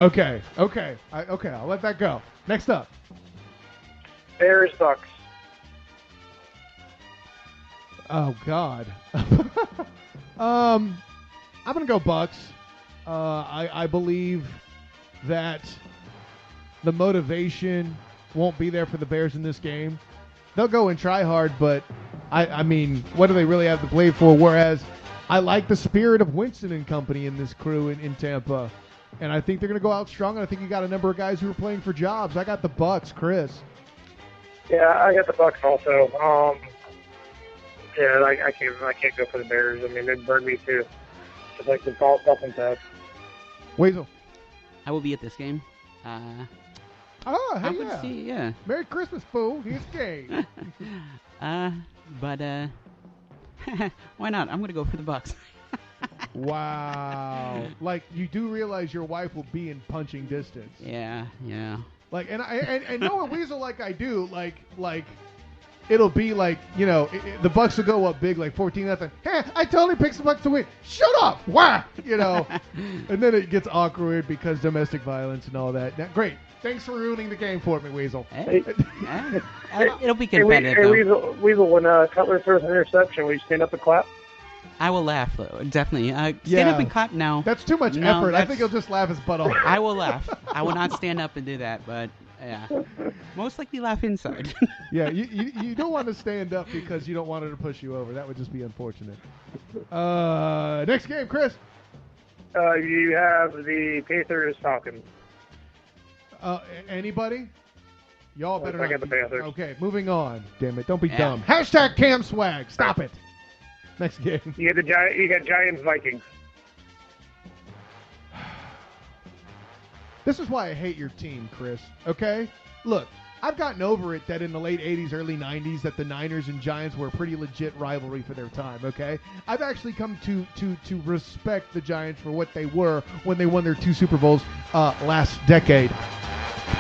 Okay. I'll let that go. Next up. Bears, Bucks. Oh God. I'm gonna go Bucks. I believe that the motivation won't be there for the Bears in this game. They'll go and try hard, but I mean, what do they really have to play for? Whereas I like the spirit of Winston and company in this crew in Tampa. And I think they're going to go out strong, and I think you got a number of guys who are playing for jobs. I got the Bucks, Chris. Yeah, I got the Bucks also. Yeah, I can't go for the Bears. I mean, they'd burn me too. Just like the Dolphins have. Weasel. I will be at this game. Oh, hey, I would see, yeah. Merry Christmas, fool. Here's game. But why not? I'm going to go for the Bucks. Wow. Like, you do realize your wife will be in punching distance. Yeah. Like, and knowing Weasel like I do, like it'll be like, the Bucks will go up big, like 14-0. Hey, I totally picked the Bucks to win. Shut up! Wah! And then it gets awkward because domestic violence and all that. Now, great. Thanks for ruining the game for me, Weasel. Hey, it'll be competitive. Weasel, when Cutler throws an interception, will you stand up and clap? I will laugh, though, definitely. Stand up and clap, no. That's too much effort. I think he'll just laugh his butt off. I will laugh. I will not stand up and do that, but yeah. Most likely laugh inside. Yeah, you don't want to stand up because you don't want her to push you over. That would just be unfortunate. Next game, Chris. You have the Panthers Falcons. Anybody? Y'all better I not. got the Panthers. Okay, moving on. Damn it, don't be dumb. Hashtag Cam Swag. Stop it. Next game. You got Giants Vikings. This is why I hate your team, Chris. Okay? Look, I've gotten over it that in the late 80s, early 90s, that the Niners and Giants were a pretty legit rivalry for their time, okay? I've actually come to respect the Giants for what they were when they won their 2 Super Bowls last decade.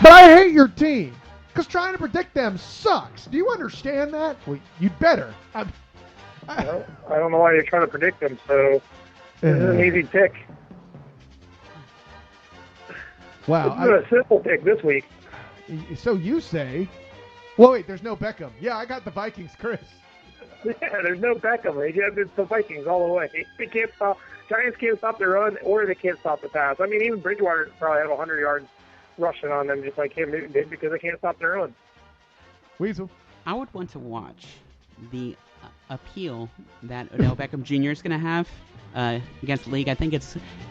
But I hate your team, because trying to predict them sucks. Do you understand that? Well, you'd better. I don't know why you're trying to predict them, so this is an easy pick. Wow. This is a simple pick this week. So you say. Well, wait, there's no Beckham. Yeah, I got the Vikings, Chris. Yeah, there's no Beckham. It's the Vikings all the way. They can't stop. Giants can't stop the run, or they can't stop the pass. I mean, even Bridgewater probably have 100 yards rushing on them, just like Cam Newton did, because they can't stop their run. Weasel. I would want to watch the appeal that Odell Beckham Jr. is going to have against the league. I think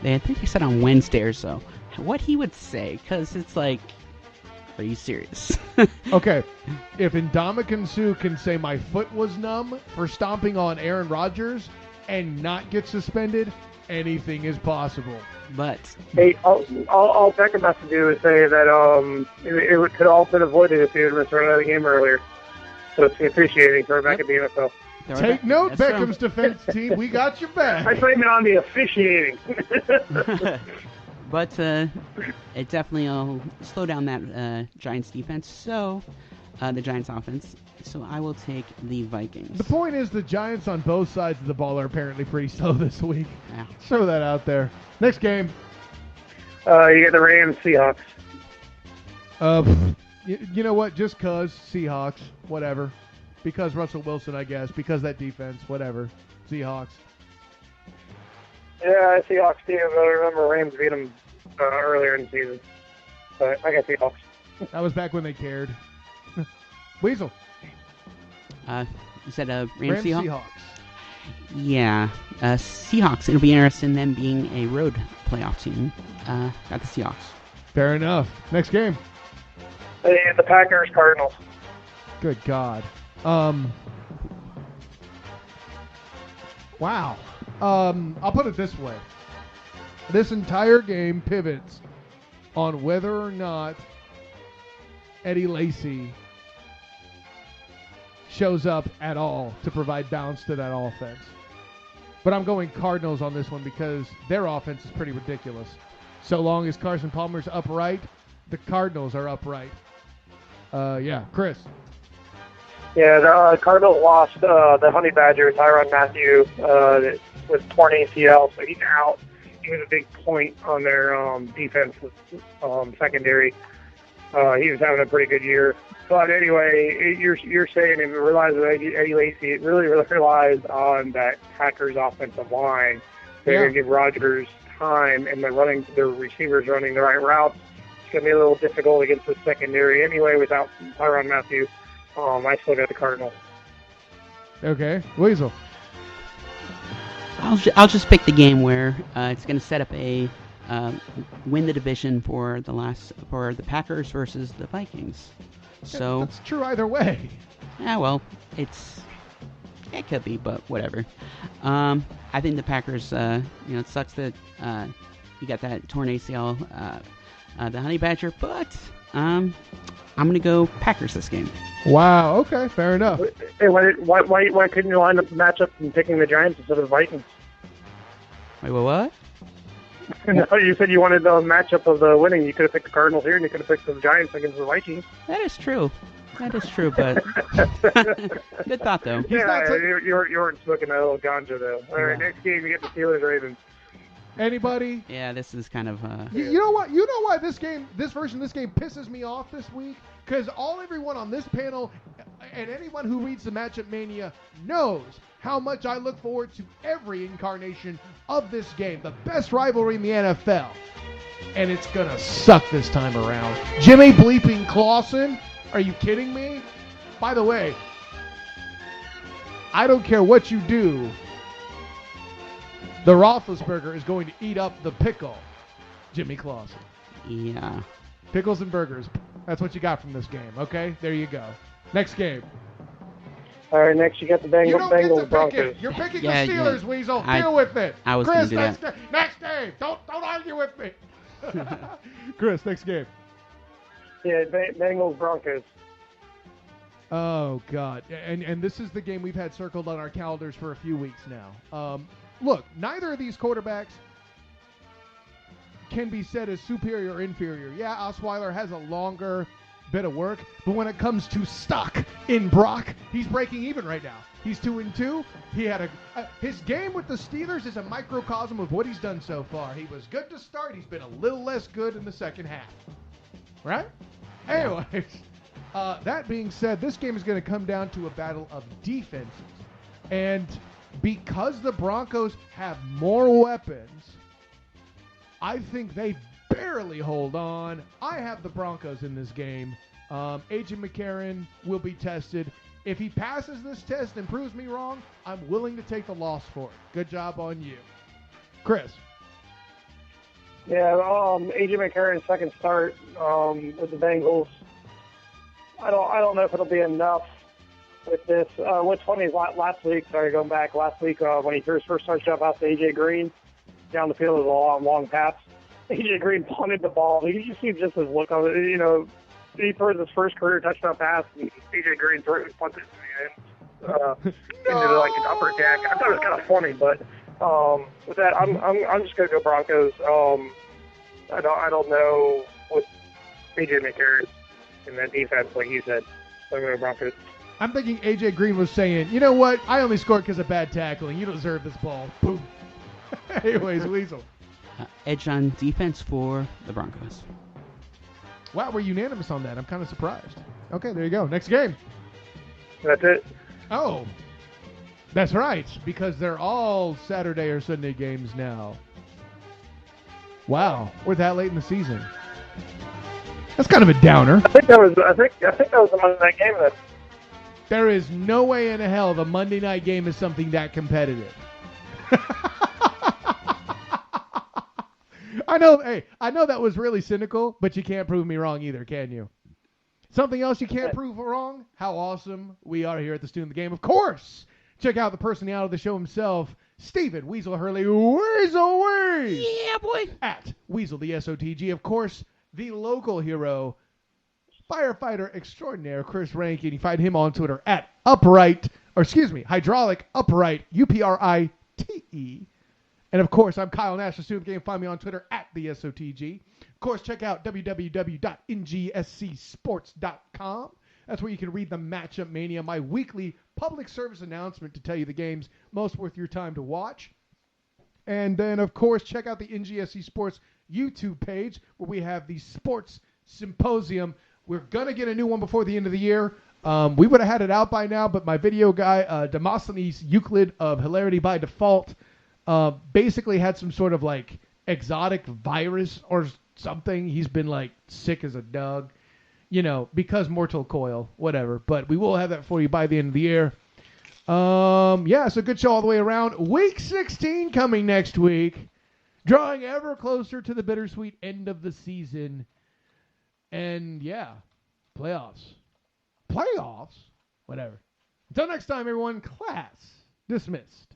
they said on Wednesday or so what he would say, because it's like, are you serious? Okay, if Ndamukong Suh can say my foot was numb for stomping on Aaron Rodgers and not get suspended, anything is possible. But hey, all Beckham has to do is say that it could all been avoided if he had returned out of the game earlier. So it's appreciating for back at the NFL. Take note, Beckham's defense team. We got your back. I blame it on the officiating. But it definitely will slow down that Giants defense. So the Giants offense. So I will take the Vikings. The point is the Giants on both sides of the ball are apparently pretty slow this week. Yeah. Throw that out there. Next game. You get the Rams Seahawks. You know what? Just cause Seahawks, whatever. Because Russell Wilson, I guess. Because that defense, whatever. Seahawks. Yeah, Seahawks too. I remember Rams beat them earlier in the season. But I got Seahawks. That was back when they cared. Weasel. You said Rams Seahawks. Yeah. Seahawks. It'll be interesting them being a road playoff team. Got the Seahawks. Fair enough. Next game. And the Packers Cardinals. Good God. Wow. I'll put it this way. This entire game pivots on whether or not Eddie Lacy shows up at all to provide balance to that offense. But I'm going Cardinals on this one because their offense is pretty ridiculous. So long as Carson Palmer's upright, the Cardinals are upright. Yeah, Chris. Yeah, the Cardinals lost the Honey Badger, Tyrann Mathieu, with torn ACL, so he's out. he was a big point on their defense secondary. He was having a pretty good year. But anyway, you're saying it relies on Eddie Lacy. It really relies on that Packers offensive line. They're going to give Rodgers time, and the receivers running the right routes. It's going to be a little difficult against the secondary anyway without Tyrann Mathieu. I still got the Cardinals. Okay, Weasel. I'll just pick the game where it's going to set up a win the division for the Packers versus the Vikings. So that's true either way. Yeah, well, it could be, but whatever. I think the Packers. It sucks that you got that torn ACL, the Honey Badger, but I'm going to go Packers this game. Wow. Okay. Fair enough. Hey, why couldn't you line up the matchup and picking the Giants instead of the Vikings? Wait, what? No, you said you wanted the matchup of the winning. You could have picked the Cardinals here, and you could have picked the Giants against the Vikings. That is true, but good thought though. You weren't smoking that little ganja though. All right, next game you get the Steelers Ravens. Anybody? Yeah, this is kind of. You know what? You know why this version of this game pisses me off this week? Because everyone on this panel and anyone who reads the Matchup Mania knows how much I look forward to every incarnation of this game, the best rivalry in the NFL. And it's going to suck this time around. Jimmy bleeping Clausen? Are you kidding me? By the way, I don't care what you do. The Roethlisberger is going to eat up the pickle, Jimmy Clausen. Yeah. Pickles and burgers. That's what you got from this game, okay? There you go. Next game. All right, next you got the Bengals Broncos. You're picking the Steelers, Weasel. Deal with it. I was Chris, going to do that. Next game. Don't argue with me. Chris, next game. Yeah, Bengals Broncos. Oh, God. And this is the game we've had circled on our calendars for a few weeks now. Look, neither of these quarterbacks can be said as superior or inferior. Yeah, Osweiler has a longer bit of work, but when it comes to stock in Brock, he's breaking even right now. He's 2-2. He had his game with the Steelers is a microcosm of what he's done so far. He was good to start. He's been a little less good in the second half. Right? Anyways, that being said, this game is going to come down to a battle of defenses. And because the Broncos have more weapons, I think they barely hold on. I have the Broncos in this game. A.J. McCarron will be tested. If he passes this test and proves me wrong, I'm willing to take the loss for it. Good job on you. Chris. Yeah, A.J. McCarron's second start with the Bengals. I don't know if it'll be enough with this. What's funny is last week when he first started up out to A.J. Green, down the field was a long pass. A.J. Green punted the ball. You just see just his look on it. He threw his first career touchdown pass, and A.J. Green punted it into like an upper deck. I thought it was kind of funny, but with that, I'm just gonna go Broncos. I don't know what A.J. McCarron in that defense, like you said. So I'm gonna go Broncos. I'm thinking A.J. Green was saying, you know what? I only scored because of bad tackling. You don't deserve this ball. Boom. Anyways, Weasel. Edge on defense for the Broncos. Wow, we're unanimous on that. I'm kind of surprised. Okay, there you go. Next game. That's it. Oh, that's right, because they're all Saturday or Sunday games now. Wow, we're that late in the season. That's kind of a downer. I think that was the Monday night game. There is no way in hell the Monday night game is something that competitive. I know that was really cynical, but you can't prove me wrong either, can you? Something else you can't prove wrong? How awesome we are here at the Student of the Game. Of course, check out the personality of the show himself, Stephen Weasel Hurley. Weasel Wease! Yeah, boy! At Weasel the SoTG. Of course, the local hero, firefighter extraordinaire, Chris Rankin. You find him on Twitter at Hydraulic Upright, UPRITE. And of course, I'm Kyle Nash, the Student of the Game. Find me on Twitter at the SoTG. Of course, check out www.ngscsports.com. That's where you can read the Matchup Mania, my weekly public service announcement to tell you the games most worth your time to watch. And then, of course, check out the NGSC Sports YouTube page where we have the Sports Symposium. We're going to get a new one before the end of the year. We would have had it out by now, but my video guy, Demosthenes Euclid of Hilarity by Default, basically had some sort of like exotic virus or something. He's been like sick as a dog, because Mortal Coil, whatever. But we will have that for you by the end of the year. So good show all the way around. Week 16 coming next week. Drawing ever closer to the bittersweet end of the season. And playoffs. Whatever. Until next time, everyone, class dismissed.